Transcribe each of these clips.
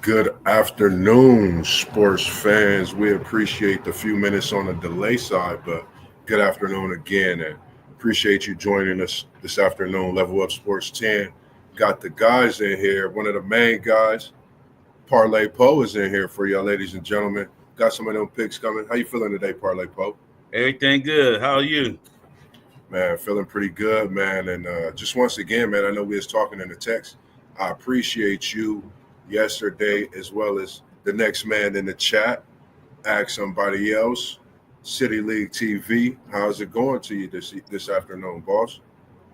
Good afternoon, sports fans. We appreciate the few minutes on the delay side, but good afternoon again, and appreciate you joining us this afternoon. Level Up Sports 10 got the guys in here. One of the main guys, Parlay Poe, is in here for y'all, ladies and gentlemen. Got some of them picks coming. How you feeling today, Parlay Poe? Everything good. How are you? Man, feeling pretty good, man. And just once again, man, I know we was talking in the text. I appreciate you yesterday as well as the next man in the chat. Ask somebody else. City League TV. How's it going to you this afternoon, boss?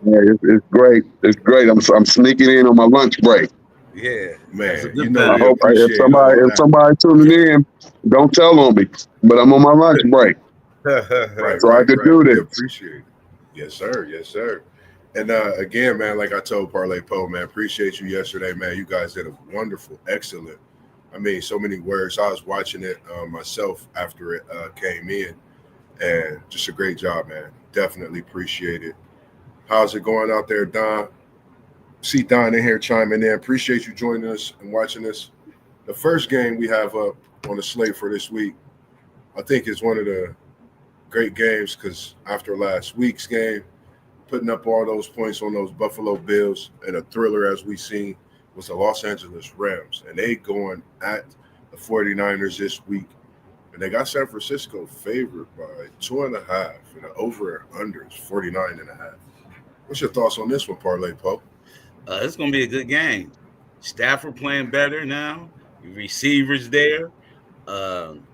Yeah, it's great. It's great. I'm sneaking in on my lunch break. Yeah, that's a Man, you good know I we thing. hope if appreciate somebody all if that. somebody tuning in, don't tell on me. But I'm on my lunch break, Right, so I right, could right. do We this. appreciate it. Yes, sir. Yes, sir. And again, man, like I told Parlay Poe, man, appreciate you yesterday, man. You guys did a wonderful, excellent. I mean, so many words. I was watching it myself after it came in, and just a great job, man. Definitely appreciate it. How's it going out there, Don? See Don in here chiming in. Appreciate you joining us and watching us. The first game we have up on the slate for this week, I think is one of the great games because after last week's game, putting up all those points on those Buffalo Bills and a thriller as we seen was the Los Angeles Rams. And they going at the 49ers this week. And they got San Francisco favored by 2.5. And the over and under is 49.5. What's your thoughts on this one, Parlay Pope? It's gonna be a good game. Stafford playing better now. Your receivers there. Um,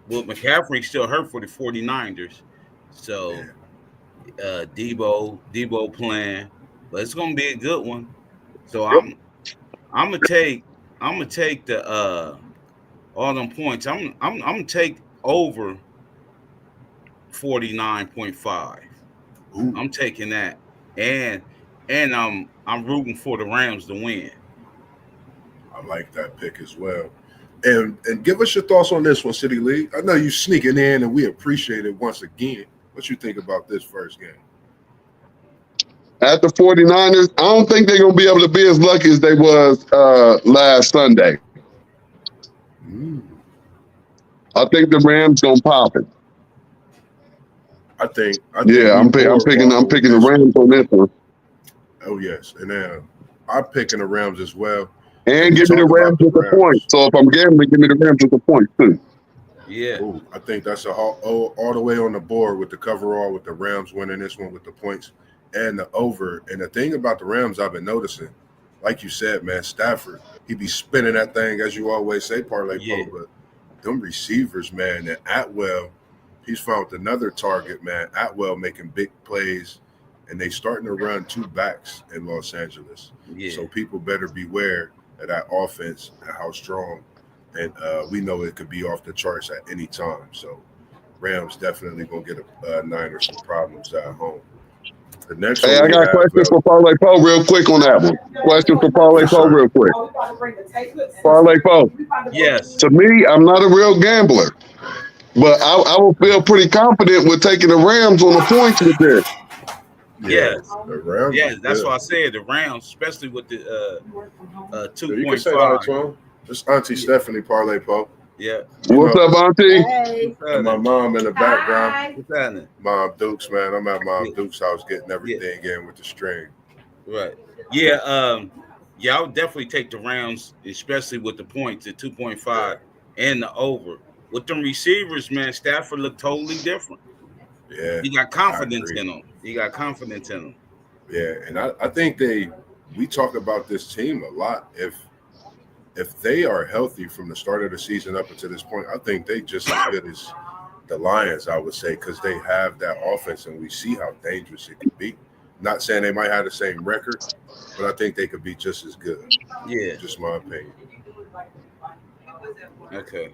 Will McCaffrey still hurt for the 49ers. So Yeah. Debo playing, but it's gonna be a good one. So I'm gonna take the all them points. I'm gonna take over 49.5. Ooh, I'm taking that, and I'm rooting for the Rams to win. I like that pick as well. And give us your thoughts on this one, City League. I know you sneaking in, and we appreciate it once again. What you think about this first game? At the 49ers, I don't think they're gonna be able to be as lucky as they was last Sunday. Mm, I think the Rams gonna pop it. I think Yeah, we I'm more picking walking I'm with picking the this one. Rams on this one, Oh yes, and I'm picking the Rams as well. And and we give me the talk about Rams the with the point. Rams. So if I'm gambling, give me the Rams with the point too. Yeah, Oh, I think that's all the way on the board with the coverall with the Rams winning this one with the points and the over. And the thing about the Rams, I've been noticing, like you said, man, Stafford, he be spinning that thing as you always say, Parlay yeah, Poe. But them receivers, man, and Atwell, he's found another target, man. Atwell making big plays, and they starting to run two backs in Los Angeles. yeah. So people better beware of that offense and how strong. And we know it could be off the charts at any time. So Rams definitely gonna get a Niners some problems at home. The next Hey, one I we got have, questions for Parlay Poe real quick on that one. Question for Parlay yes, Poe sir. real quick. Parlay Poe. Yes, To me, I'm not a real gambler, but I will feel pretty confident with taking the Rams on the points with this. Yeah, yes, the Rams yes. is That's good. why I said the Rams, especially with the Yeah, two you can point say hi five. to him. This Auntie Yeah, Stephanie Parlay Poe. yeah. You What's know, up, Auntie? Hey, What's and my happening? mom in the background. What's happening? Mom Dukes, man. I'm at Mom Yeah, Dukes' house getting yeah. everything in with the string. Right. Yeah. Yeah. I would definitely take the Rams, especially with the points at 2.5 Yeah, and the over. With them receivers, man, Stafford looked totally different. yeah, He got I confidence agree. in him. He got confidence in him. Yeah, and I think we talk about this team a lot. If they are healthy from the start of the season up until this point, I think they just as good as the Lions, I would say, because they have that offense and we see how dangerous it can be. Not saying they might have the same record, but I think they could be just as good. Yeah. Just my opinion. Okay.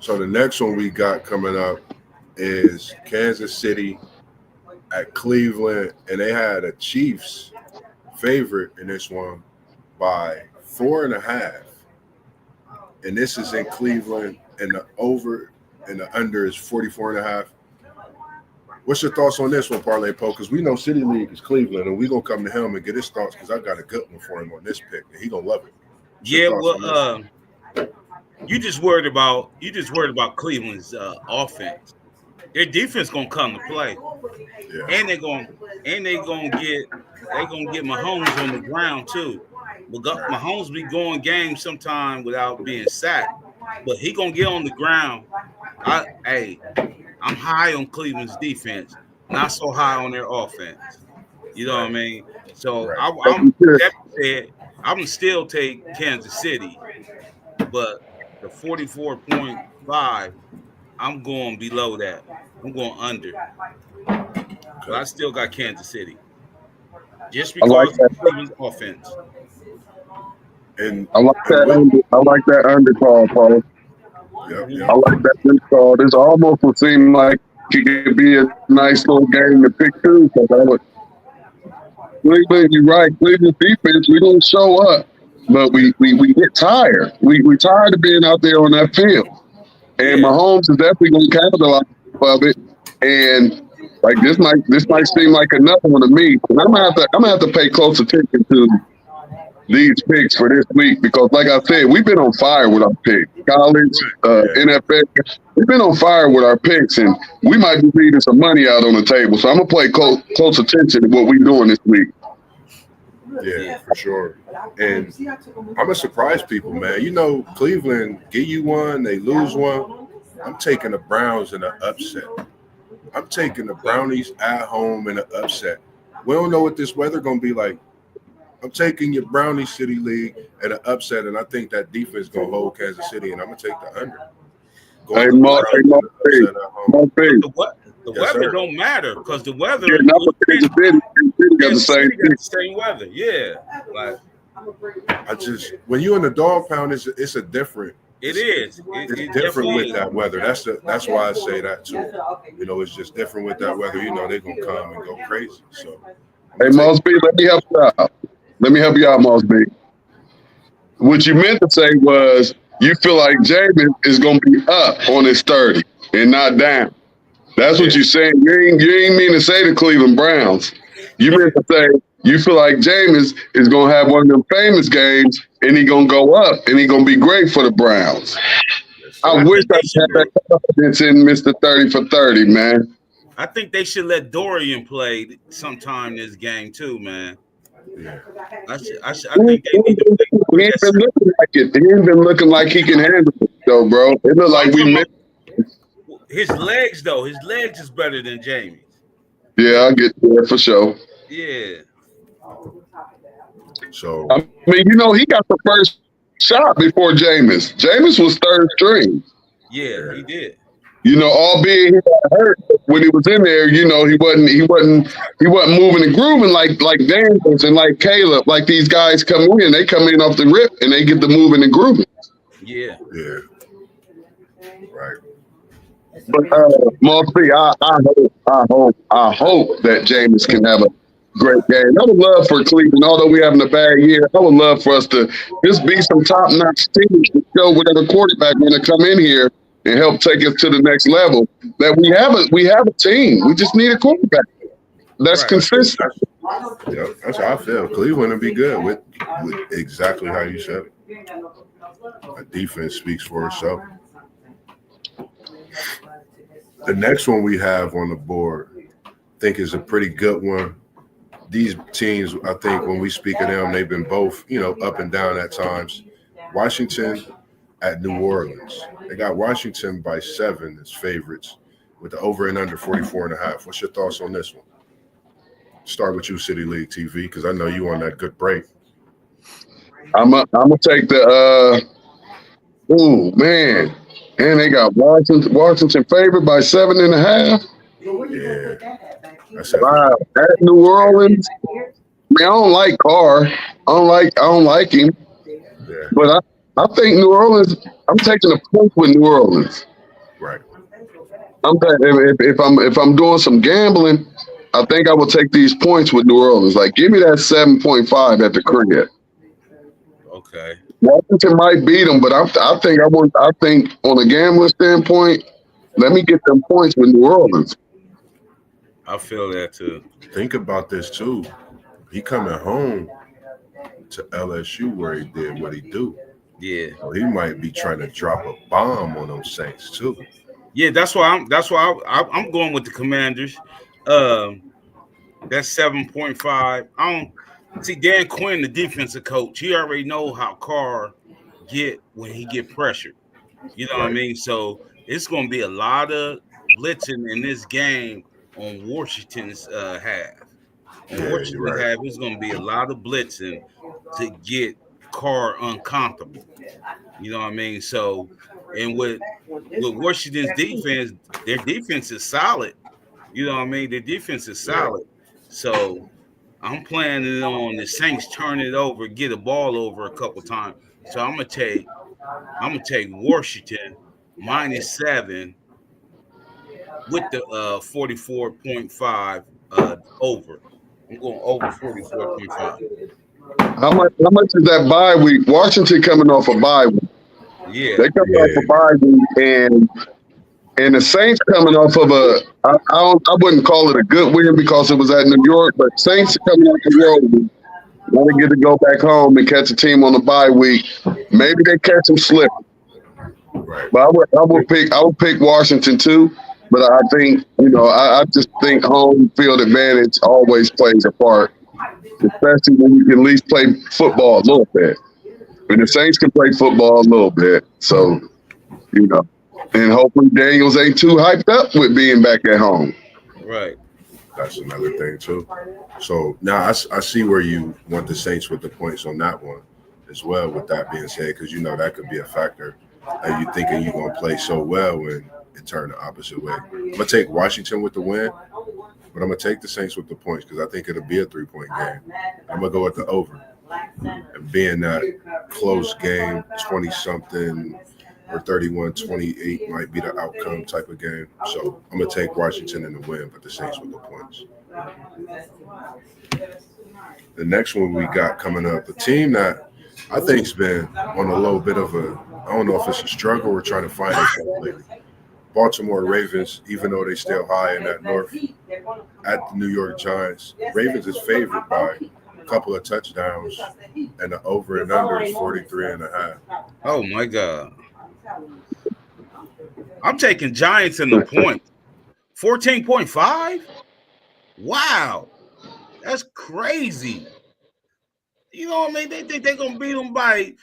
So the next one we got coming up is Kansas City at Cleveland, and they had a Chiefs favorite in this one by 4.5. And this is in Cleveland, and the over and the under is 44.5. What's your thoughts on this one, Parlay Poe? Because we know City League is Cleveland, and we're gonna come to him and get his thoughts because I got a good one for him on this pick, and he gonna love it. Yeah, well, you just worried about Cleveland's offense. Their defense gonna come to play, and they're gonna get Mahomes on the ground too. Mahomes be going games sometime without being sacked, but he gonna get on the ground. I'm high on Cleveland's defense, not so high on their offense. You know what I mean? So I'm gonna still take Kansas City, but the 44.5, I'm going below that. I'm going under. But I still got Kansas City. Just because of Cleveland's offense. And I like that undercall, Paul. Yep. I like that undercall. This almost would seem like it could be a nice little game to pick too. Cleveland, you're right. Cleveland's defense, we don't show up, but we get tired. We tired of being out there on that field. And Mahomes is definitely going to capitalize of it. And like this might seem like another one to me. And I'm gonna have to pay close attention to these picks for this week because, like I said, we've been on fire with our picks. College, NFL, we've been on fire with our picks, and we might be leaving some money out on the table. So I'm gonna pay close attention to what we're doing this week. Yeah, for sure. And I'm gonna surprise people, man. You know, Cleveland give you one, they lose one. I'm taking the Browns in an upset. I'm taking the Brownies at home in an upset. We don't know what this weather gonna be like. I'm taking your Brownie City League at an upset, and I think that defense gonna hold Kansas City, and I'm gonna take the under. The weather don't matter because the weather. Kansas City got the same weather. Yeah, like when you're in the dog pound, it's a different. It's different with that weather. That's why I say that too. You know, it's just different with that weather. You know, they're gonna come and go crazy. So, hey, Mosby, let me help you out. Mosby. What you meant to say was you feel like Jameis is gonna be up on his 30 and not down. That's what you're saying. You ain't mean to say the Cleveland Browns. You meant to say you feel like Jameis is gonna have one of them famous games and he gonna go up and he gonna be great for the Browns. I wish I had that confidence in Mr. 30 for 30, man. I think they should let Dorian play sometime this game too, man. Yeah. I think they need to play. He ain't been looking like it. He ain't been looking like he can handle it, though, bro. It look like we missed. His legs, though. His legs is better than Jamie's. Yeah, I get there for sure. Yeah. So I mean, you know, he got the first shot before Jameis. Jameis was third string. Yeah, he did. You know, albeit he got hurt when he was in there. You know, he wasn't moving and grooving like Daniels and like Caleb. Like these guys come in, they come in off the rip and they get the moving and grooving. Yeah. Yeah. Right. But Mosby, I hope that Jameis can have a great game. I would love for Cleveland, although we're having a bad year, I would love for us to just be some top-notch teams to show whatever quarterback going to come in here and help take us to the next level. That we have a team. We just need a quarterback that's consistent. Yeah, that's how I feel. Cleveland will be good with exactly how you said it. A defense speaks for itself. The next one we have on the board, I think, is a pretty good one. These teams, I think, when we speak of them, they've been both, up and down at times. Washington at New Orleans. They got Washington by 7 as favorites with the over and under 44.5. What's your thoughts on this one? Start with you, City League TV, because I know you on that good break. I'm gonna take the man. And they got Washington favored by 7.5. Yeah. Wow. At New Orleans. I mean, I don't like Carr. I don't like him. Yeah. But I think New Orleans, I'm taking a point with New Orleans. Right. If I'm doing some gambling, I think I will take these points with New Orleans. Like, give me that 7.5 at the crib. Okay. Washington might beat them, but I think on a gambling standpoint, let me get them points with New Orleans. I feel that too. Think about this too. He coming home to LSU where he did what he do. Yeah. So he might be trying to drop a bomb on them Saints too. Yeah, I'm going with the Commanders. That's 7.5. I don't see Dan Quinn, the defensive coach. He already know how Carr get when he get pressured. You know what I mean? So it's going to be a lot of blitzing in this game on Washington's half. On Washington's half, it's going to be a lot of blitzing to get Carr uncomfortable. You know what I mean? So, and with Washington's defense, their defense is solid. You know what I mean? Their defense is solid. So I'm planning on the Saints turn it over, get a ball over a couple times. So I'm gonna take Washington -7 with the 44.5 over. I'm going over 44.5. How much is that bye week? Washington coming off a bye week. Yeah. They coming off a bye week, and the Saints coming off of I wouldn't call it a good win because it was at New York, but Saints coming off the road. Want to get to go back home and catch a team on the bye week. Maybe they catch them slipping. But I would pick Washington too. But I think, I just think home field advantage always plays a part, especially when you can at least play football a little bit. And the Saints can play football a little bit. So, and hopefully Daniels ain't too hyped up with being back at home. Right. That's another thing too. So now I see where you want the Saints with the points on that one as well. With that being said, because that could be a factor. And you thinking you're gonna play so well when it turned the opposite way. I'm gonna take Washington with the win, but I'm gonna take the Saints with the points because I think it'll be a 3-point game. I'm gonna go with the over, and being that close game, 20-something. Or 31-28 might be the outcome type of game. So I'm going to take Washington in the win, but the Saints with the points. The next one we got coming up, the team that I think's been on a little bit of I don't know if it's a struggle or trying to find itself lately. Baltimore Ravens, even though they still high in that north, at the New York Giants. Ravens is favored by a couple of touchdowns, and the over and under is 43.5. Oh, my God. I'm taking Giants in the point. 14.5? Wow. That's crazy. You know what I mean? They think they're going to beat them by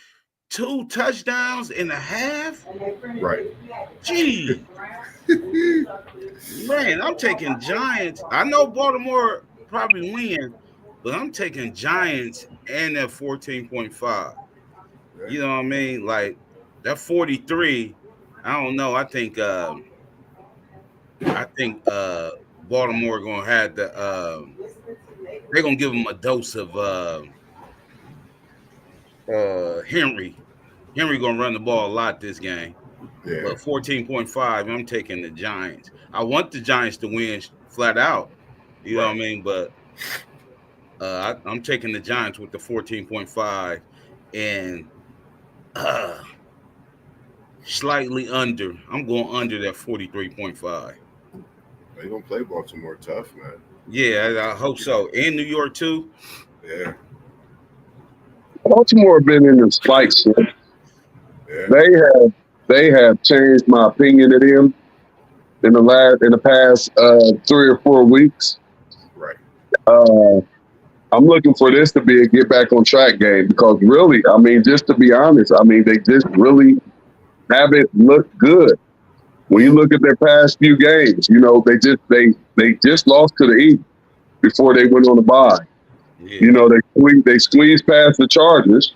2 touchdowns and a half? Right. Gee. Man, I'm taking Giants. I know Baltimore probably win, but I'm taking Giants and that 14.5. You know what I mean? Like, that 43, I don't know. I think Baltimore gonna have the they're gonna give them a dose of Henry. Henry gonna run the ball a lot this game. Yeah. But 14.5, I'm taking the Giants. I want the Giants to win flat out. You know what I mean? But I'm taking the Giants with the 14.5 and slightly under. I'm going under that 43.5. They're going to play Baltimore tough, man. Yeah, I hope so. And New York, too. Yeah. Baltimore been in the spikes. Yeah. They have changed my opinion of them in the past 3 or 4 weeks. Right. I'm looking for this to be a get back on track game because really, I mean, just to be honest, I mean, they just really haven't looked good. When you look at their past few games, they just lost to the Eagles before they went on the bye. Yeah. They squeezed past the Chargers,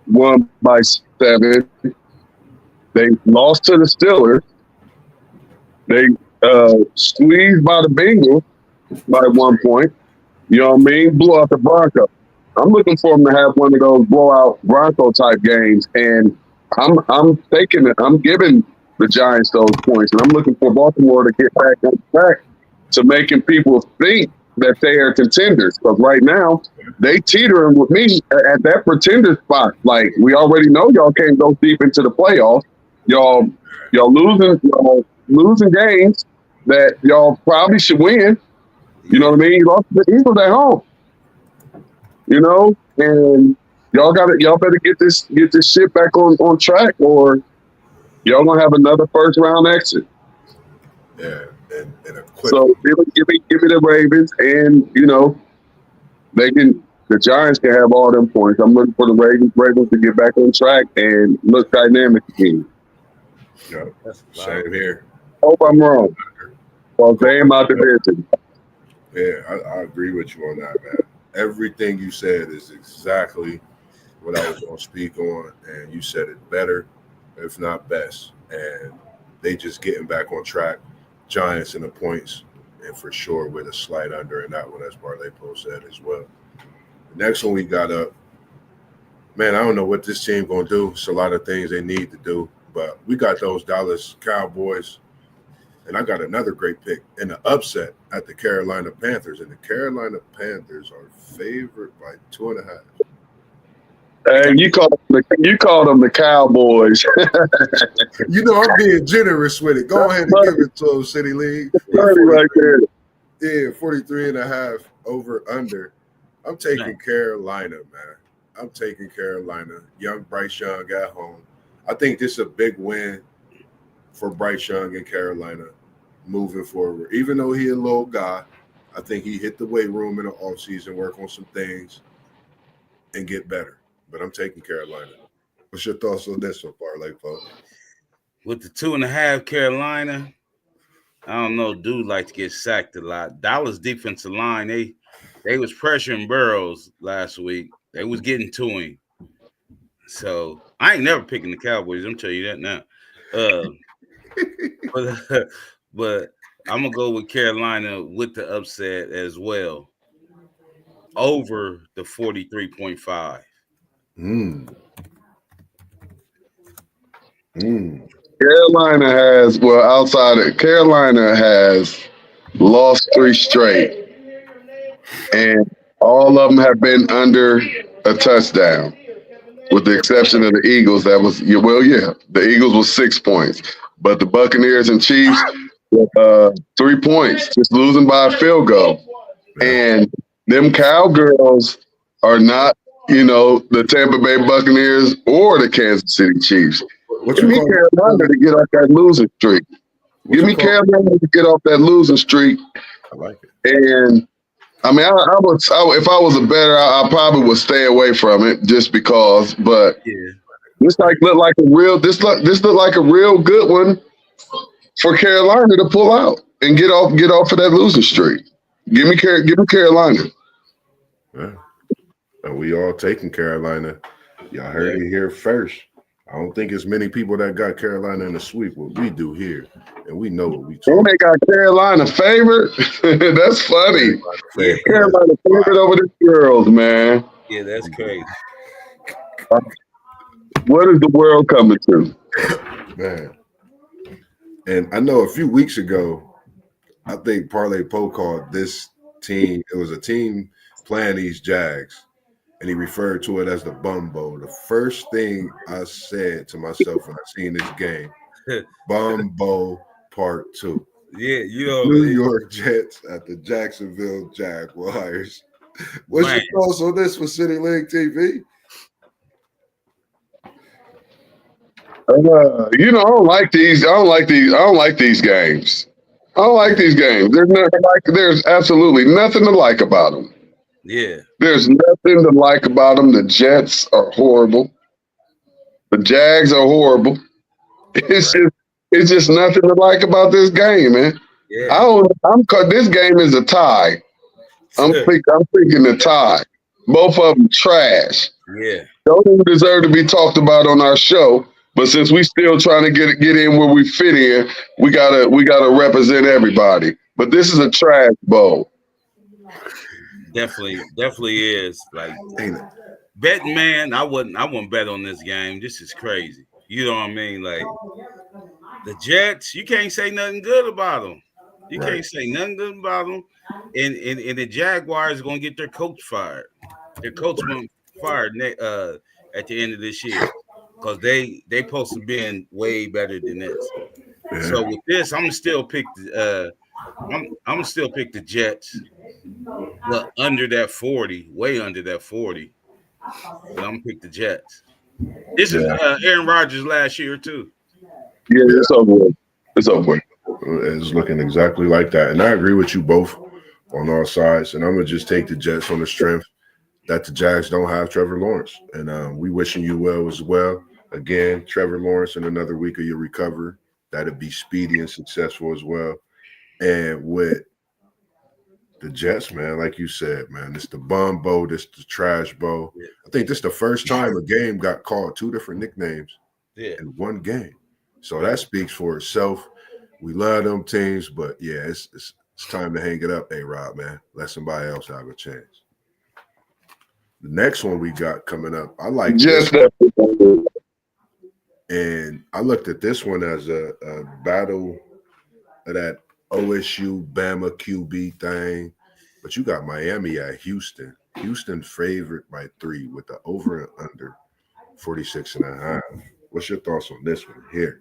won by 7. They lost to the Steelers. They squeezed by the Bengals by 1 point. You know what I mean? Blew out the Broncos. I'm looking for them to have one of those blowout Bronco type games, and I'm taking it. I'm giving the Giants those points, and I'm looking for Baltimore to get back on track to making people think that they are contenders. Because right now they teetering with me at that pretender spot. Like we already know, y'all can't go deep into the playoffs. Y'all losing games that y'all probably should win. You know what I mean? You lost the Eagles at home. You know, and y'all better get this shit back on track, or y'all gonna have another first round exit. Yeah, and a quick So one. give me the Ravens, and the Giants can have all them points. I'm looking for the Ravens to get back on track and look dynamic again. Yeah, same here. Hope I'm wrong. Well, they ain't my division. Yeah, I agree with you on that, man. Everything you said is exactly what I was going to speak on, and you said it better, if not best. And they just getting back on track. Giants in the points, and for sure with a slight under in that one, as Parlay Post said as well. The next one we got up, man, I don't know what this team going to do. It's a lot of things they need to do, but we got those Dallas Cowboys. And I got another great pick in the upset at the Carolina Panthers. And the Carolina Panthers are favored by 2.5. Hey, you call them the Cowboys. You know, I'm being generous with it. Go ahead and give it to them, City League. Right there. Yeah, 43.5 over under. I'm taking Carolina, man. I'm taking Carolina. Young Bryce Young at home. I think this is a big win for Bryce Young in Carolina moving forward. Even though he a little guy, I think he hit the weight room in the offseason, work on some things, and get better. But I'm taking Carolina. What's your thoughts on this one, Parlay folks? With the 2.5 Carolina, I don't know. Dude like to get sacked a lot. Dallas defensive line, they was pressuring Burrows last week. They was getting to him. So I ain't never picking the Cowboys. I'm telling you that now. But I'm gonna go with Carolina with the upset as well. Over the 43.5. Carolina has lost 3 straight, and all of them have been under a touchdown, with the exception of the Eagles. The Eagles was 6 points, but the Buccaneers and Chiefs 3 points, just losing by a field goal. And them Cowgirls are not, the Tampa Bay Buccaneers or the Kansas City Chiefs. Give me Carolina to get off that losing streak. Give me Carolina to get off that losing streak. I like it. And I mean, if I was a bettor, I probably would stay away from it just because. But this look like a real good one for Carolina to pull out and get off of that losing streak. Give me Carolina. Yeah. And we all taking Carolina. Y'all heard it here first. I don't think as many people that got Carolina in the sweep what we do here, and we know what we talk. And they got Carolina favored. That's funny. Carolina favored over the girls, man. Yeah, that's crazy. What is the world coming to? Man. And I know a few weeks ago, I think Parlay Poe called this team, it was a team playing these Jags, and he referred to it as the Bum Bowl. The first thing I said to myself when I seen this game, Bum Bowl Part 2. Yeah, New York Jets at the Jacksonville Jaguars. What's your thoughts on this for City League TV? I don't like these. I don't like these games. I don't like these games. There's absolutely nothing to like about them. Yeah. There's nothing to like about them. The Jets are horrible. The Jags are horrible. It's just nothing to like about this game, man. Yeah. This game is a tie. I'm thinking the tie. Both of them trash. Yeah. Don't even deserve to be talked about on our show. But since we still trying to get in where we fit in, we gotta represent everybody. But this is a trash bowl. Definitely is. Like betting, man, I wouldn't bet on this game. This is crazy. You know what I mean? Like the Jets, you can't say nothing good about them. You can't say nothing good about them. And the Jaguars are gonna get their coach fired. Their coach went fired at the end of this year. Because they supposed to be way better than this. Yeah. So with this, I'm still pick the Jets. but under that 40, way under that 40. But I'm gonna pick the Jets. This is Aaron Rodgers last year too. Yeah, it's over with. It's over with. It's looking exactly like that. And I agree with you both on all sides. And I'm going to just take the Jets on the strength that the Jags don't have Trevor Lawrence. And we wishing you well as well. Again, Trevor Lawrence in another week of your recovery. That'd be speedy and successful as well. And with the Jets, man, like you said, man, it's the bum bowl, this the trash bowl. I think this is the first time a game got called 2 different nicknames in one game. So that speaks for itself. We love them teams, but yeah, it's time to hang it up, A-Rob, man. Let somebody else have a chance. The next one we got coming up, I like just this one. And I looked at this one as a battle of that OSU Bama QB thing, but you got Miami at Houston. Houston favored by 3 with the over and under 46.5. What's your thoughts on this one here?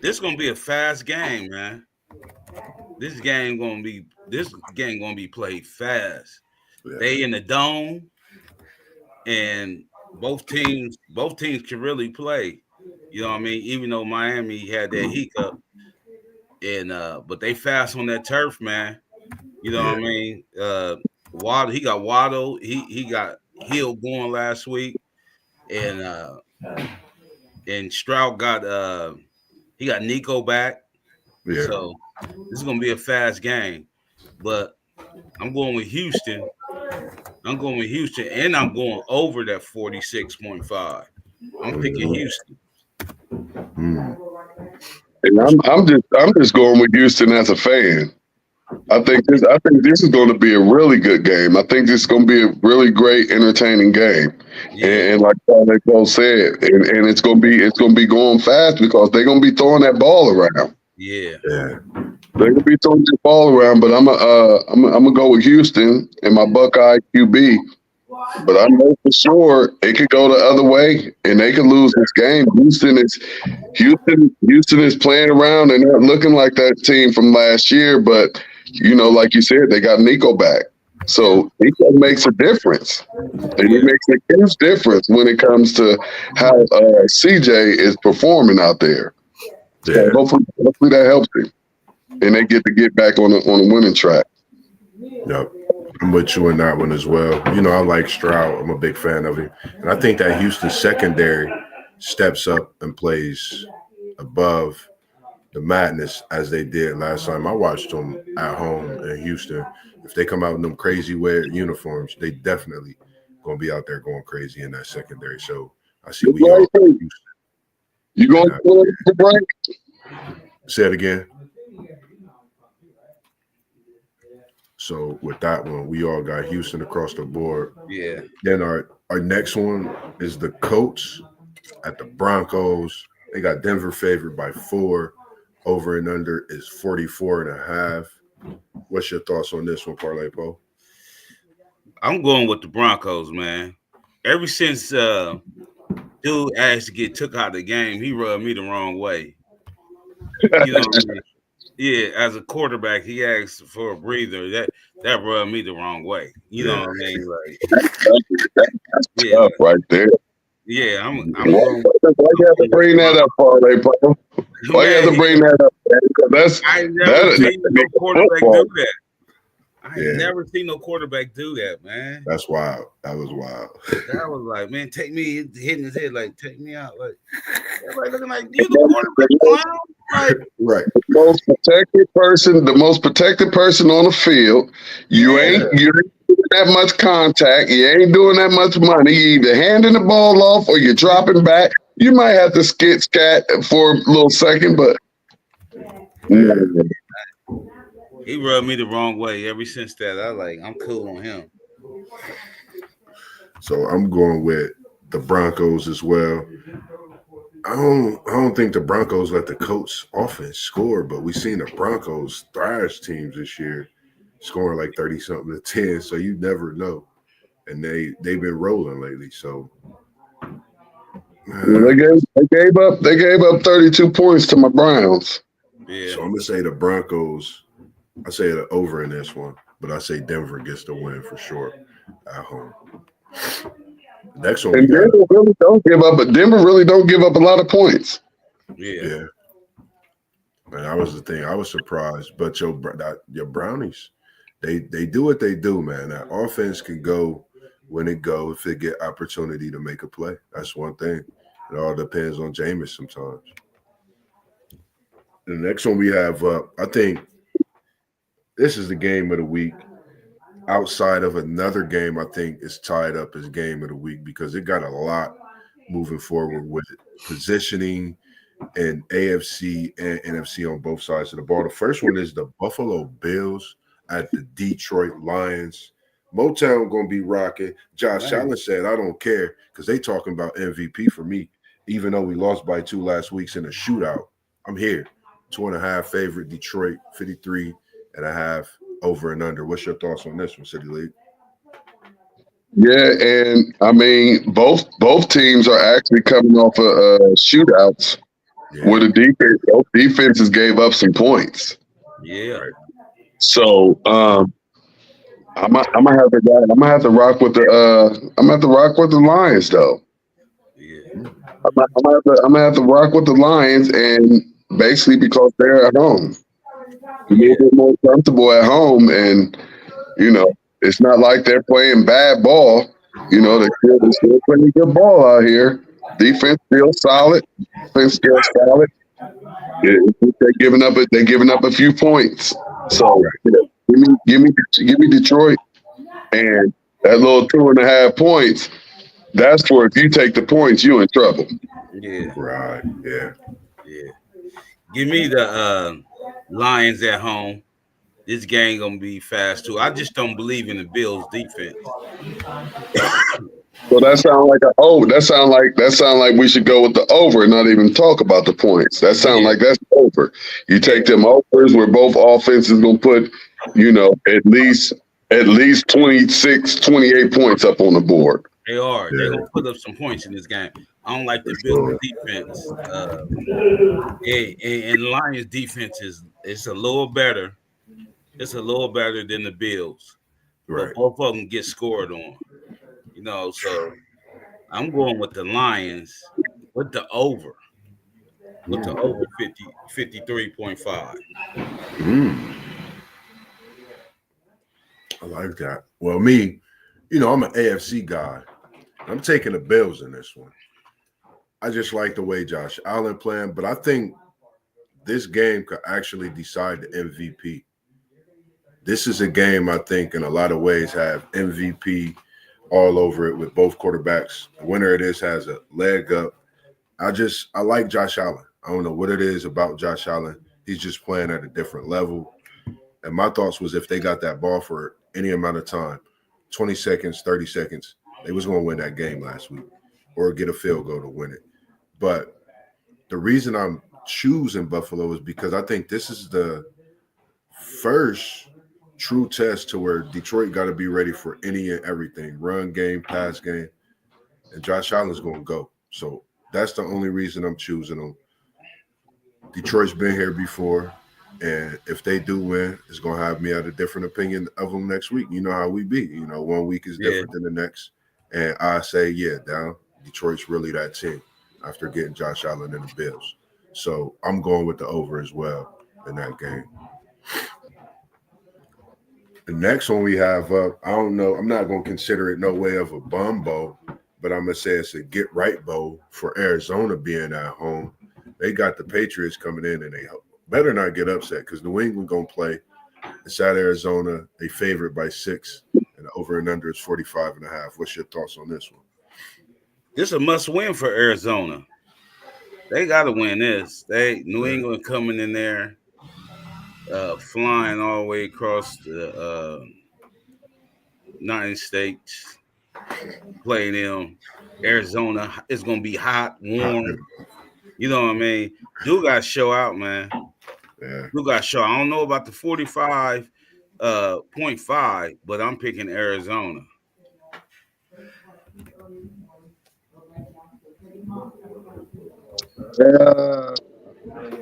This is gonna be a fast game, man. This game gonna be played fast. Yeah. They in the dome, and both teams can really play. You know what I mean? Even though Miami had that hiccup, and but they fast on that turf, man. You know what I mean? Waddle, he got Waddle, he got Hill going last week, and Stroud got he got Nico back. Yeah. So this is gonna be a fast game. But I'm going with Houston. And I'm going over that 46.5. I'm picking Houston. And I'm just going with Houston as a fan. I think this is going to be a really good game. I think this is going to be a really great, entertaining game. Yeah. And like Paul said, and it's going to be going fast because they're going to be throwing that ball around. Yeah. They're going to be throwing the ball around. But I'm gonna go with Houston and my Buckeye QB. But I know for sure it could go the other way, and they could lose this game. Houston is playing around and not looking like that team from last year. But like you said, they got Nico back, so Nico makes a difference, and it makes a huge difference when it comes to how CJ is performing out there. So hopefully that helps him, and they get back on the winning track. Yep. I'm with you in that one as well. I like Stroud. I'm a big fan of him. And I think that Houston secondary steps up and plays above the madness as they did last time I watched them at home in Houston. If they come out in them crazy weird uniforms, they definitely going to be out there going crazy in that secondary. So I see we all Houston. You going to the break? Say it again. So with that one, we all got Houston across the board. Yeah. Then our next one is the Colts at the Broncos. They got Denver favored by 4. Over and under is 44.5. What's your thoughts on this one, Parlay Poe? I'm going with the Broncos, man. Ever since dude asked to get took out of the game, he rubbed me the wrong way. You know what I mean? Yeah, as a quarterback, he asked for a breather. That rubbed me the wrong way. You know what I mean? Like, that's tough right there. Yeah, I'm going. Why you have to bring that up, Parlay Poe? Why you have to bring that up? I never seen no quarterback do that. I never seen no quarterback do that, man. That's wild. That was wild. That was like, man, take me hitting his head, like take me out, like everybody looking like you the quarterback clown. Like, right. The most protected person on the field. You ain't doing that much contact. You ain't doing that much money. You either handing the ball off or you're dropping back. You might have to scat for a little second, but he rubbed me the wrong way. Ever since that, I'm cool on him. So I'm going with the Broncos as well. I don't think the Broncos let the Colts offense score, but we've seen the Broncos thrash teams this year, scoring like 30-something to 10. So you never know, and they've been rolling lately. So they gave up 32 points to my Browns. Yeah. So I'm gonna say the Broncos I say the over in this one, but I say Denver gets the win for sure at home. Next one we And got. Denver really don't give up, but Denver really don't give up a lot of points. Yeah. Man, that was the thing. I was surprised, but your brownies, they do what they do, man. That offense can go when it go if they get opportunity to make a play. That's one thing. It all depends on Jameis sometimes. The next one we have, I think this is the game of the week. Outside of another game, I think is tied up as game of the week because it got a lot moving forward with positioning and AFC and NFC on both sides of the ball. The first one is the Buffalo Bills at the Detroit Lions. Motown gonna be rocking. Josh Allen said, "I don't care," because they talking about MVP for me. Even though we lost by 2 last weeks in a shootout, I'm here. 2.5 favorite Detroit, 53.5 over and under. What's your thoughts on this one, City League? Yeah, and I mean both teams are actually coming off of shootouts where the defense both defenses gave up some points. Yeah. So I'm gonna have to rock with the Lions though. Yeah. I'm gonna have to rock with the Lions, and basically because they're at home, a little bit more comfortable at home, and you know it's not like they're playing bad ball. You know they're still playing good ball out here. Defense still solid. Offense still solid. They're giving up a few points. So give me Detroit, and that little 2.5 points. That's for if you take the points, you in trouble. Yeah. Right. Yeah. Yeah. Give me the Lions at home. This game gonna be fast too. I just don't believe in the Bills defense. So that sound like we should go with the over and not even talk about the points. That sound like that's over. You take them overs where both offenses gonna put, at least 26, 28 points up on the board. They are. They're gonna put up some points in this game. I don't like the Bills defense. And Lions defense is a little better. It's a little better than the Bills. But both of them get scored on. So I'm going with the Lions with the over. With the over 53.5. I like that. Well, me, I'm an AFC guy. I'm taking the Bills in this one. I just like the way Josh Allen playing, but I think this game could actually decide the MVP. This is a game I think in a lot of ways have MVP all over it with both quarterbacks. The winner of this has a leg up. I like Josh Allen. I don't know what it is about Josh Allen. He's just playing at a different level. And my thoughts was if they got that ball for any amount of time, 20 seconds, 30 seconds, they was going to win that game last week or get a field goal to win it. But the reason I'm choosing Buffalo is because I think this is the first true test to where Detroit got to be ready for any and everything, run game, pass game, and Josh Allen's going to go. So that's the only reason I'm choosing them. Detroit's been here before, and if they do win, it's going to have me at a different opinion of them next week. You know how we be. 1 week is different than the next. And I say, Detroit's really that team after getting Josh Allen and the Bills. So I'm going with the over as well in that game. The next one we have up, I don't know. I'm not going to consider it no way of a bum bowl, but I'm going to say it's a get right bowl for Arizona being at home. They got the Patriots coming in, and they better not get upset because New England going to play. It's at Arizona. They favorite by 6, and the over and under is 45.5. What's your thoughts on this one? This is a must win for Arizona. They got to win this. New England coming in there, flying all the way across the United States, playing them. Arizona, it's gonna be hot, warm. You know what I mean? Dude got to show out, man. Yeah. Dude got to show. I don't know about the 45.5, but I'm picking Arizona.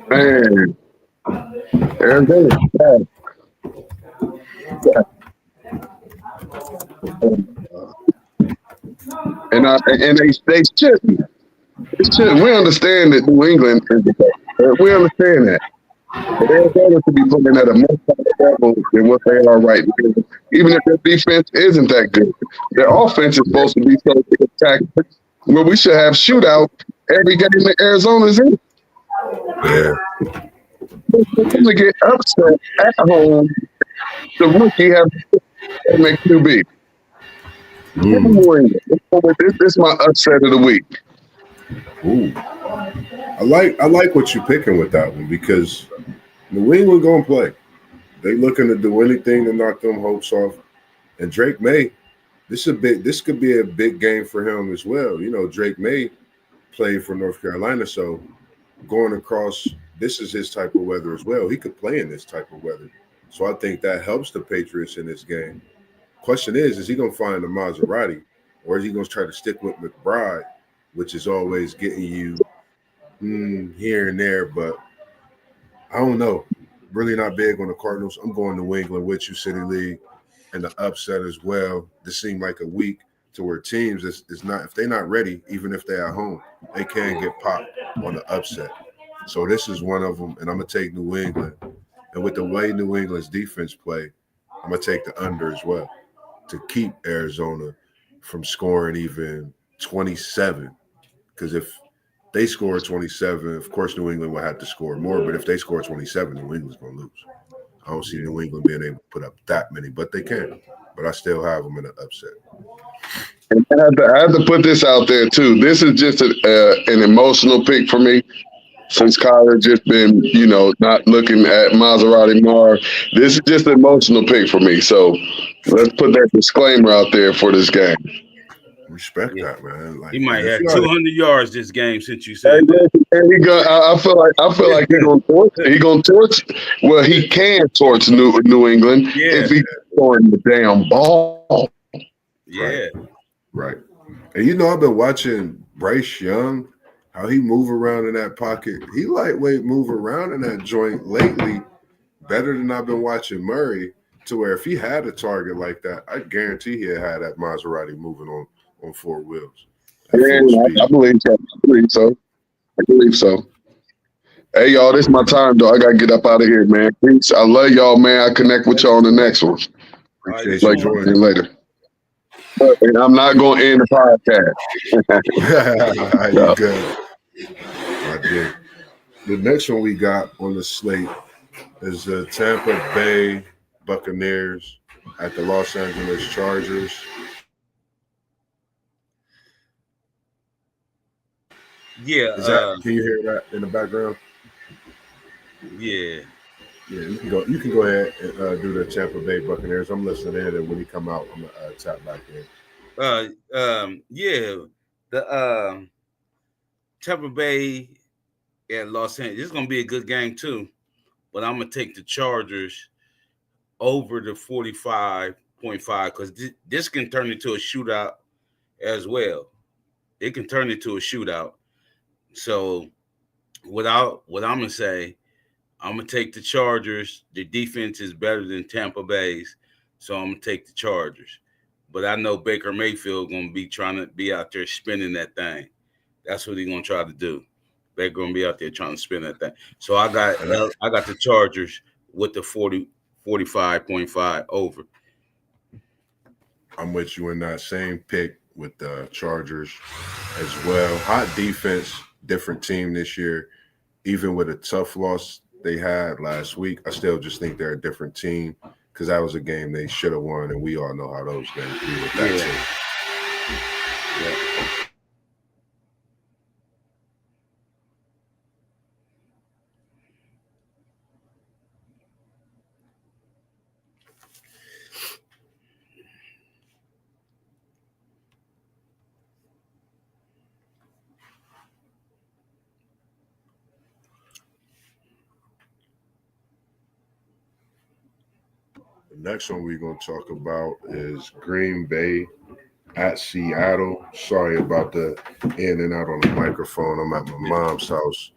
Man, Arizona. and they shouldn't. It shouldn't. We understand that New England is the best. We understand that. But Arizona to be playing at a much higher level than what they are right now. Even if their defense isn't that good, their offense is supposed to be so spectacular. Where we should have shootout every game that Arizona's in. Yeah. To get upset at home, the rookie has to make QB. This is my upset of the week. Ooh. I like what you're picking with that one because New England gonna play. They looking to do anything to knock them hopes off. And Drake May, this could be a big game for him as well. You know, Drake May played for North Carolina, so going across, this is his type of weather as well. He could play in this type of weather. So I think that helps the Patriots in this game. Question is he gonna find the Maserati or is he gonna try to stick with McBride, which is always getting you here and there, but I don't know. Really not big on the Cardinals. I'm going to New England with you, City League, and the upset as well. This seemed like a week to where teams is not, if they're not ready, even if they're at home, they can get popped on the upset. So this is one of them, and I'm going to take New England. And with the way New England's defense play, I'm going to take the under as well to keep Arizona from scoring even 27. Because if they score 27, of course, New England will have to score more. But if they score 27, New England's going to lose. I don't see New England being able to put up that many, but they can. But I still have them in an upset. And I have to put this out there, too. This is just an emotional pick for me. Since Kyler just been, not looking at Maserati Mar. This is just an emotional pick for me. So let's put that disclaimer out there for this game. Respect that, man. Like, he might have 200 yards this game since you said that. I feel like he's gonna torch. He gonna torch. Well, he can torch New England if he's throwing the damn ball. Yeah, right. And I've been watching Bryce Young, how he move around in that pocket. He lightweight move around in that joint lately better than I've been watching Murray. To where if he had a target like that, I guarantee he'd have that Maserati moving on 4 wheels. Yeah, I believe so. Hey, y'all, this is my time, though. I got to get up out of here, man. Peace. I love y'all, man. I connect with y'all on the next one. Appreciate you joining later. And I'm not going to end the podcast. You good. I did. The next one we got on the slate is the Tampa Bay Buccaneers at the Los Angeles Chargers. Yeah. Can you hear that in the background? Yeah. Yeah, you can go ahead and do the Tampa Bay Buccaneers. I'm listening in, and when he come out, I'm gonna tap back in. The Tampa Bay at Los Angeles. This is gonna be a good game too, but I'm gonna take the Chargers over the 45.5 because this can turn into a shootout as well. It can turn into a shootout. So, what I'm gonna say, I'm gonna take the Chargers. The defense is better than Tampa Bay's, so I'm gonna take the Chargers. But I know Baker Mayfield gonna be trying to be out there spinning that thing. That's what he's gonna try to do. Baker gonna be out there trying to spin that thing. So I got the Chargers with the 45.5 over. I'm with you in that same pick with the Chargers as well. Hot defense, different team this year. Even with a tough loss they had last week, I still just think they're a different team because that was a game they should have won, and we all know how those games be with that team. Yeah. The next one we're going to talk about is Green Bay at Seattle. Sorry about the in and out on the microphone. I'm at my mom's house.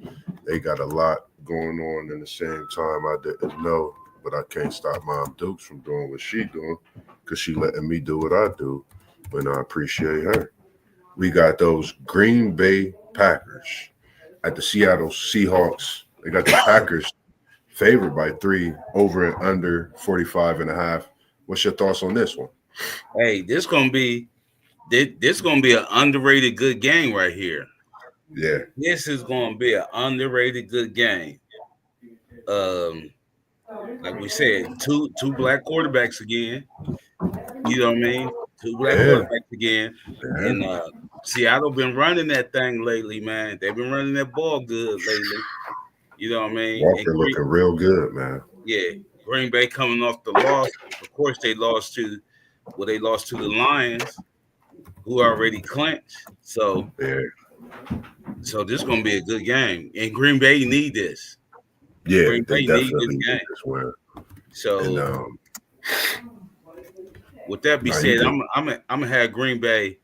They got a lot going on in the same time. I didn't know, but I can't stop Mom Dukes from doing what she doing because she letting me do what I do, and I appreciate her. we got those Green Bay Packers at the Seattle Seahawks. They got the Packers favored by 3 over and under 45.5. What's your thoughts on this one? Hey, this gonna be an underrated good game right here. Yeah. This is gonna be an underrated good game. Like we said, two black quarterbacks again. You know what I mean? Two black quarterbacks again. And Seattle been running that thing lately, man. They've been running that ball good lately. You know what I mean? Walker looking real good, man. Yeah. Green Bay coming off the loss. Of course, they lost to the Lions, who already clinched. So so this is gonna be a good game. And Green Bay need this. Yeah, Green they Bay definitely need need this game. So and, with that being said, I'm gonna have Green Bay.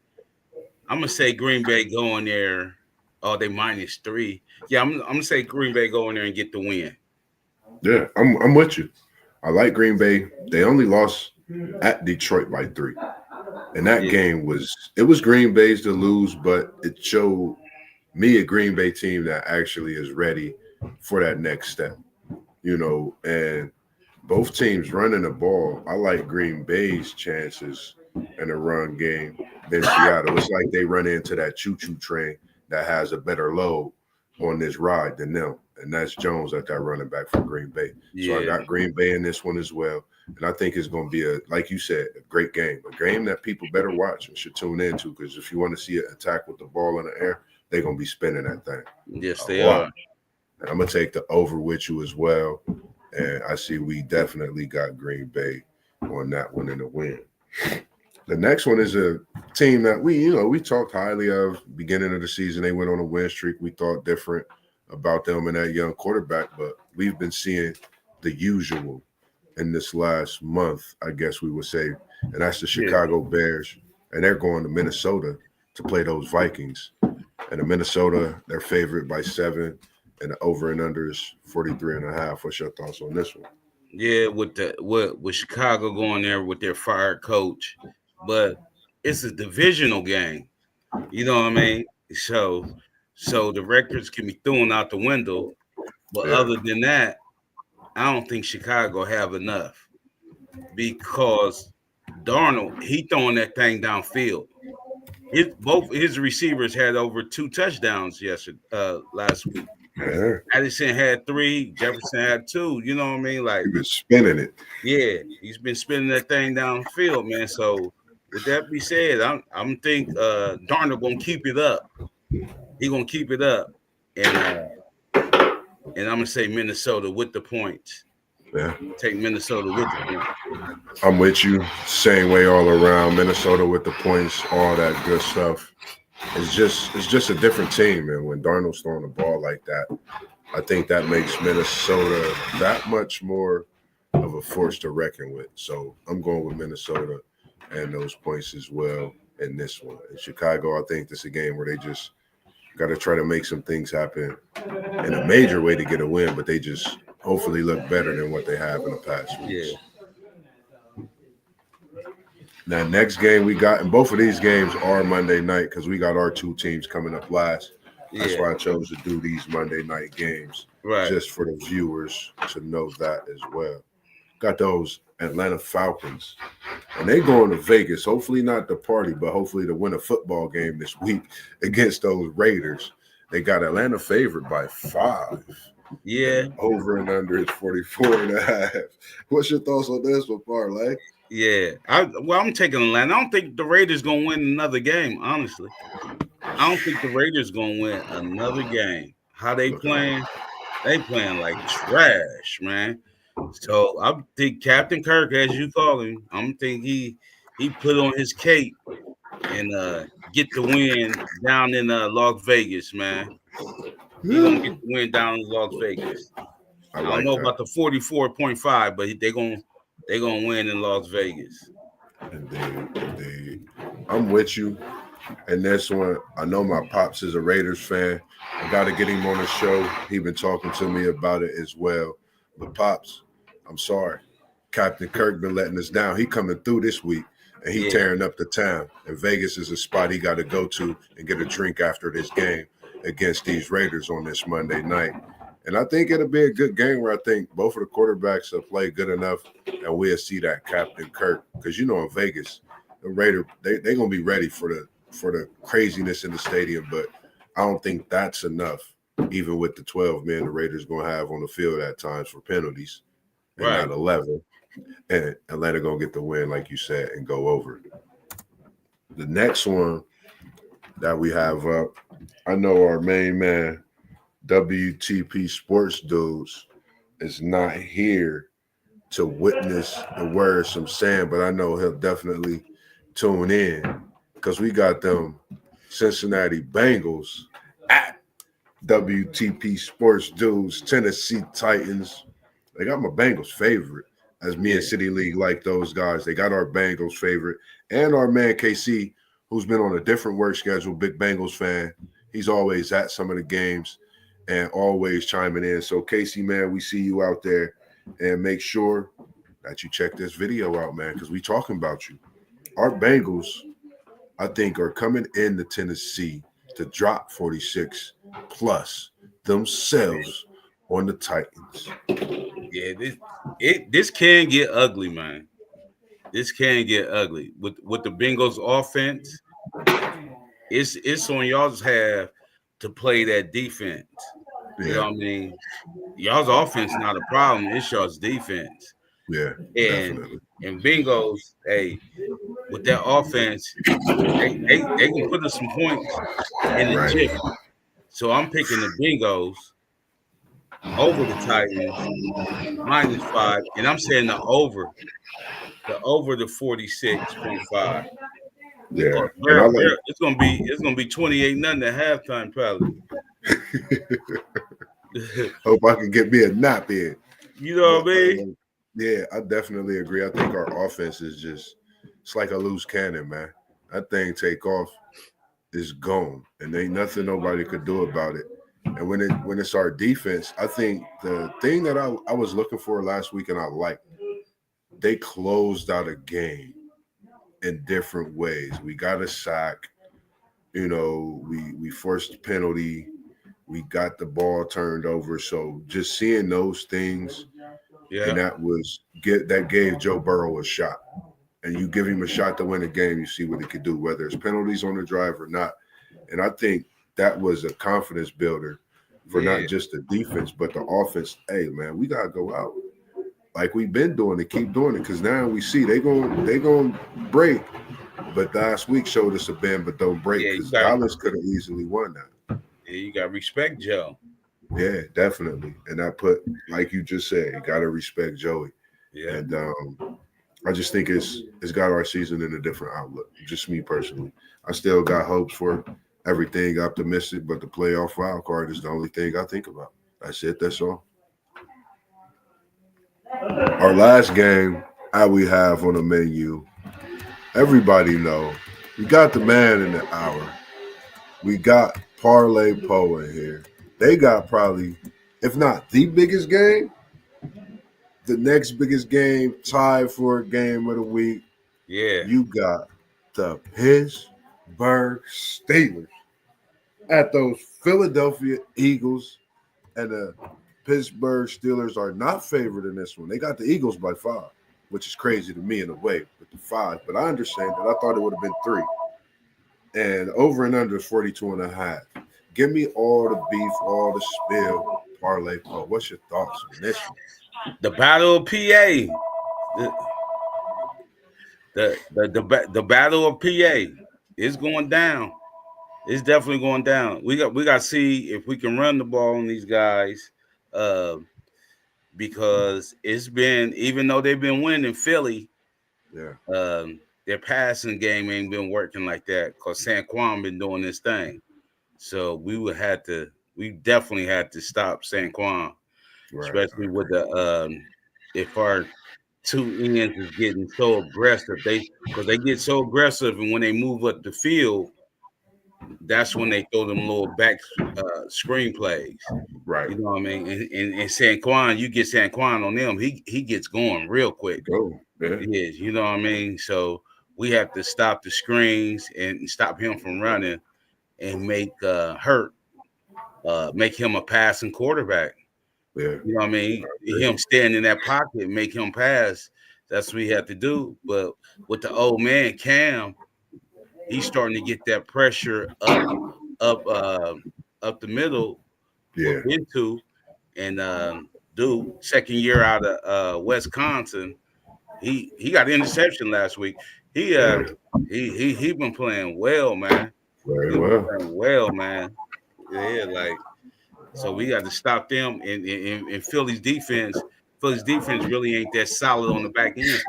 I'm gonna say Green Bay go in there. Oh, they -3. Yeah, I'm gonna say Green Bay go in there and get the win. Yeah, I'm with you. I like Green Bay. They only lost at Detroit by 3. And that game was Green Bay's to lose, but it showed me a Green Bay team that actually is ready for that next step. You know, and both teams running the ball. I like Green Bay's chances in a run game than Seattle. It's like they run into that choo-choo train that has a better load on this ride than them. And that's Jones at that running back for Green Bay. Yeah. So I got Green Bay in this one as well. And I think it's going to be like you said, a great game. A game that people better watch and should tune into, because if you want to see an attack with the ball in the air, they're going to be spinning that thing. Yes, they are. And I'm going to take the over with you as well. And I see we definitely got Green Bay on that one in the win. The next one is a team that we talked highly of beginning of the season. They went on a win streak. We thought different about them and that young quarterback, but we've been seeing the usual in this last month, I guess we would say, and that's the Chicago Bears, and they're going to Minnesota to play those Vikings. And in Minnesota, they're favored by 7, and the over and under is 43.5. What's your thoughts on this one? Yeah, with Chicago going there with their fired coach, but it's a divisional game. You know what I mean? So the records can be thrown out the window, but other than that, I don't think Chicago have enough, because Darnold, he throwing that thing downfield. Both his receivers had over 2 touchdowns last week. Yeah. Addison had 3, Jefferson had 2. You know what I mean? Like, he's been spinning it. Yeah, he's been spinning that thing downfield, man. So with that being said, I'm think Darnold gonna keep it up. He gonna keep it up, and I'm gonna say Minnesota with the points. Yeah, take Minnesota with the points. I'm with you. Same way all around. Minnesota with the points, all that good stuff. It's just a different team, and when Darnold's throwing the ball like that, I think that makes Minnesota that much more of a force to reckon with. So I'm going with Minnesota and those points as well in this one. In Chicago, I think this is a game where they just got to try to make some things happen in a major way to get a win, but they just hopefully look better than what they have in the past weeks. Yeah. Now, next game we got, and both of these games are Monday night because we got our 2 teams coming up last. That's why I chose to do these Monday night games, just for the viewers to know that as well. Got those Atlanta Falcons, and they going to Vegas. Hopefully not to party, but hopefully to win a football game this week against those Raiders. They got Atlanta favored by 5. Yeah. Over and under is 44.5. What's your thoughts on this one, Parlay? Yeah. I'm taking Atlanta. I don't think the Raiders going to win another game, honestly. I don't think the Raiders going to win another game. How they playing? They playing like trash, man. So I think Captain Kirk, as you call him, I'm think he put on his cape and get the win down in Las Vegas, man. He's gonna get the win down in Las Vegas. I don't know about the 44.5, but they're gonna win in Las Vegas. Indeed. I'm with you. And this one, I know my pops is a Raiders fan. I got to get him on the show. He been talking to me about it as well. But Pops, I'm sorry. Captain Kirk been letting us down. He coming through this week and he tearing up the town. And Vegas is a spot he got to go to and get a drink after this game against these Raiders on this Monday night. And I think it'll be a good game where I think both of the quarterbacks will play good enough, and we'll see that Captain Kirk. Because in Vegas, the Raiders they gonna be ready for the craziness in the stadium, but I don't think that's enough. Even with the 12 men the Raiders gonna have on the field at times for penalties, and not 11. And Atlanta gonna get the win, like you said, and go over. The next one that we have up, I know our main man, WTP Sports Dudes, is not here to witness the words I'm saying, but I know he'll definitely tune in because we got them Cincinnati Bengals at WTP Sports Dudes, Tennessee Titans. They got my Bengals favorite, as me and City League like those guys. They got our Bengals favorite, and our man KC, who's been on a different work schedule, big Bengals fan. He's always at some of the games and always chiming in. So KC, man, we see you out there, and make sure that you check this video out, man, because we talking about you. Our Bengals, I think, are coming into Tennessee to drop 46 plus themselves on the Titans. Yeah, this can get ugly, man. This can get ugly with the Bengals offense. It's on y'all's half to play that defense. You know what I mean? Y'all's offense not a problem. It's y'all's defense. Yeah, definitely. And Bengals, hey, with that offense, they can put us some points in the chip. So I'm picking the Bengals over the Titans -5, and I'm saying the over the 46.5. Yeah, it's gonna be 28-0 at halftime probably. Hope I can get me a nap in. You know what I mean? Yeah, I definitely agree. I think our offense is it's like a loose cannon, man. That thing take off, is gone, and ain't nothing nobody could do about it. And when it's our defense, I think the thing that I was looking for last week and I liked, they closed out a game in different ways. We got a sack, we forced a penalty, we got the ball turned over. So just seeing those things, and that gave Joe Burrow a shot. And you give him a shot to win a game, you see what he could do, whether it's penalties on the drive or not. And I think that was a confidence builder for not just the defense, but the offense. Hey, man, we gotta go out like we've been doing it, keep doing it, because now we see they gonna break. But last week showed us a bend but don't break, because Dallas could have easily won that. Yeah, you gotta respect Joe. Yeah, definitely. And I put, like you just said, you gotta respect Joey. Yeah. And I just think it's got our season in a different outlook. Just me personally. I still got hopes for everything, optimistic, but the playoff wild card is the only thing I think about. That's it. That's all. Our last game that we have on the menu, everybody know, we got the man in the hour. We got Parlay Poe in here. They got probably, if not the biggest game, the next biggest game, tied for a game of the week. Yeah. You got the Pittsburgh Steelers at those Philadelphia Eagles, and the Pittsburgh Steelers are not favored in this one. They got the Eagles by 5, which is crazy to me in a way with the 5, but I understand that. I thought it would have been 3. And over and under 42.5. Give me all the beef, all the spill, Parlay Poe. What's your thoughts on this one? The Battle of PA. The Battle of PA is going down. It's definitely going down. We got to see if we can run the ball on these guys, because it's been, even though they've been winning Philly, their passing game ain't been working like that because Saquon been doing this thing. So we definitely had to stop Saquon, especially with the if our 2 ends is getting so aggressive, because they get so aggressive, and when they move up the field, that's when they throw them little back screen plays. Right. You know what I mean? And Saquon, you get Saquon on them, he gets going real quick. Oh, yeah. He is, you know what I mean? So we have to stop the screens and stop him from running and make make him a passing quarterback. Yeah. You know what I mean? Him stand in that pocket, make him pass. That's what we have to do. But with the old man Cam, he's starting to get that pressure up the middle Yeah. into, and dude, second year out of Wisconsin, he got an interception last week. He been playing well, man. Very well. Playing well, man. Yeah, like so we got to stop them and Philly's defense. Philly's defense really ain't that solid on the back end.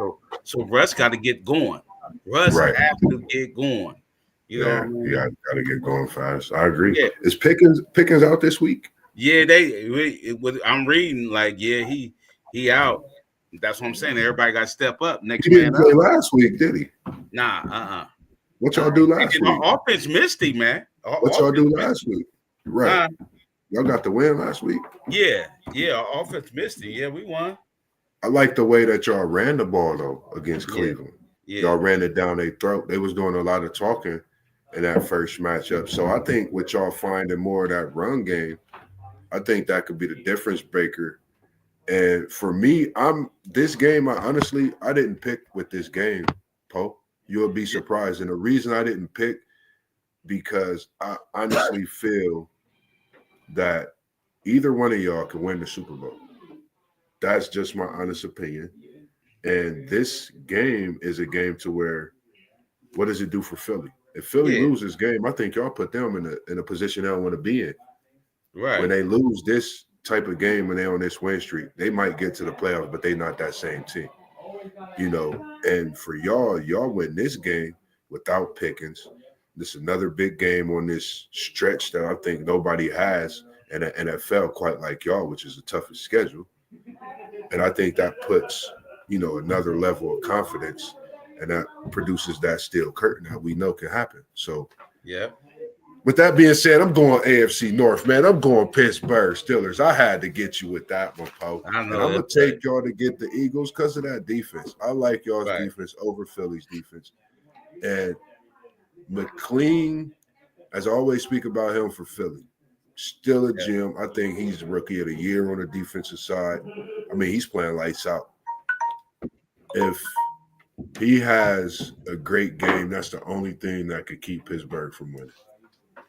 So Russ got to get going. Russ Right. has to get going. You know what I mean? You got to get going fast. I agree. Yeah. Is Pickens out this week? Yeah, I'm reading like, yeah, he out. That's what I'm saying. Everybody got to step up. Next He didn't man play up. last week, did he? Nah, What y'all do last week? Our offense missed him, man. What y'all do last week? Right. Y'all got the win last week? Yeah. Our offense missed him. Yeah, we won. I like the way that y'all ran the ball, though, against Cleveland. Yeah. Y'all ran it down their throat. They was doing a lot of talking in that first matchup. So I think with y'all finding more of that run game, I think that could be the difference maker. And for me, this game, I didn't pick with this game, Poe. You'll be surprised. And the reason I didn't pick, because I honestly feel that either one of y'all can win the Super Bowl. That's just my honest opinion. And this game is a game to where, what does it do for Philly? If Philly loses game, I think y'all put them in a position they don't want to be in. Right. When they lose this type of game, when they're on this win streak, they might get to the playoffs, but they're not that same team. You know, and for y'all win this game without Pickens. This is another big game on this stretch that I think nobody has in the NFL quite like y'all, which is the toughest schedule. And I think that puts, another level of confidence, and that produces that steel curtain that we know can happen. So, yeah. With that being said, I'm going AFC North, man. I'm going Pittsburgh Steelers. I had to get you with that one, Poe. And I'm going to take y'all to get the Eagles because of that defense. I like y'all's defense over Philly's defense. And McLean, as I always speak about him for Philly, still a gem. I think he's the rookie of the year on the defensive side. I mean, he's playing lights out. If he has a great game, that's the only thing that could keep Pittsburgh from winning.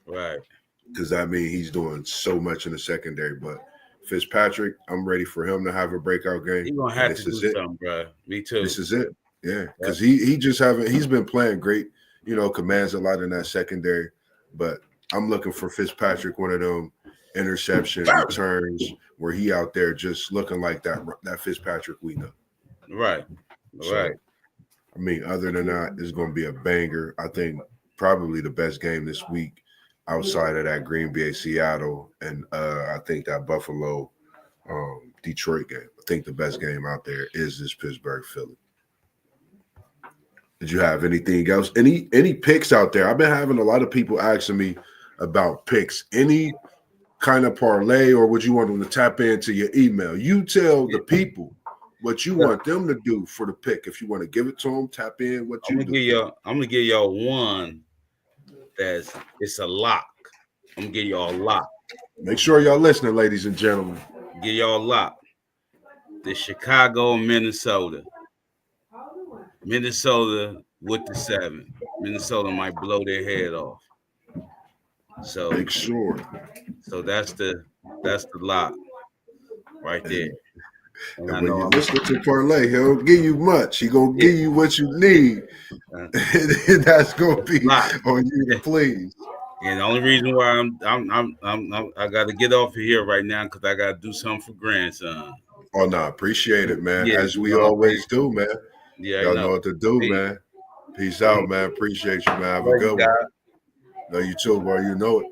Right. Because that means he's doing so much in the secondary. But Fitzpatrick, I'm ready for him to have a breakout game. He's going to have to do something, bro. Me too. This is it. Yeah. Because he's been playing great, commands a lot in that secondary. But I'm looking for Fitzpatrick, one of them interception returns where he out there just looking like that Fitzpatrick we know. Right. So, right. I mean, other than that, it's going to be a banger. I think probably the best game this week outside of that Green Bay, Seattle, and I think that Buffalo, Detroit game. I think the best game out there is this Pittsburgh Philly. Did you have anything else? Any picks out there? I've been having a lot of people asking me about picks. Any kind of parlay, or would you want them to tap into your email? You tell the people what you want them to do for the pick. If you want to give it to them, tap in what you do. I'm gonna give y'all one it's a lock. I'm gonna give y'all a lock. Make sure y'all listening, ladies and gentlemen. Give y'all a lock. The Chicago and Minnesota. Minnesota with the 7. Minnesota might blow their head off. So make sure. So that's the lock right there. And when you listen to Parlay, he don't give you much. He gonna give you what you need. And that's gonna be on you to please. And the only reason why I got to get off of here right now because I got to do something for grandson. Oh no, appreciate it, man. As we always do, man. Yeah, y'all know what to do, man. Peace out, man. Appreciate you, man. Have a good one. No, you too, bro. You know it.